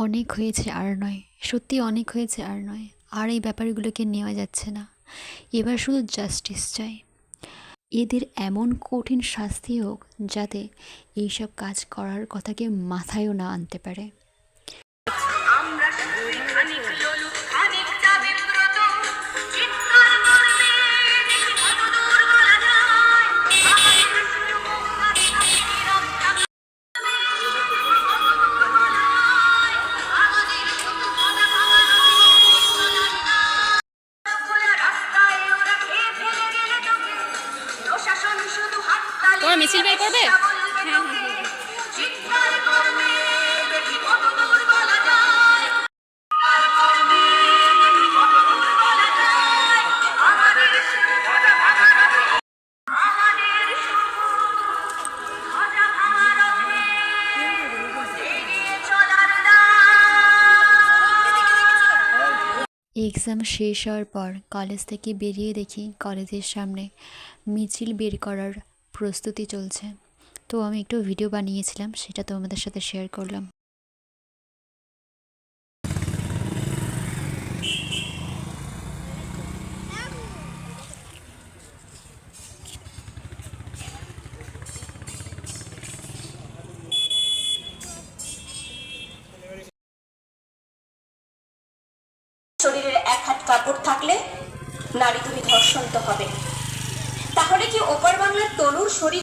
অনেক হয়েছে আর নয়, সত্যি অনেক হয়েছে আর নয়। আর এই ব্যাপারগুলোকে নেওয়া যাচ্ছে না। এবার শুধু জাস্টিস চাই। এদের এমন কঠিন শাস্তি হোক যাতে এইসব কাজ করার কথাকে মাথায়ও না আনতে পারে। তোমার মিছিল বের করবে? এক্সাম শেষ হওয়ার পর কলেজ থেকে বেরিয়ে দেখি কলেজের সামনে মিছিল বের করার প্রস্তুতি চলছে। তো আমি একটু ভিডিও বানিয়েছিলাম, সেটা তোমাদের সাথে শেয়ার করলাম। শরীরের এক হাত কাপড় থাকলে নারী তুমি ধর্ষণ তো হবে। তাহলে কি ওপার বাংলার তরুর শরীর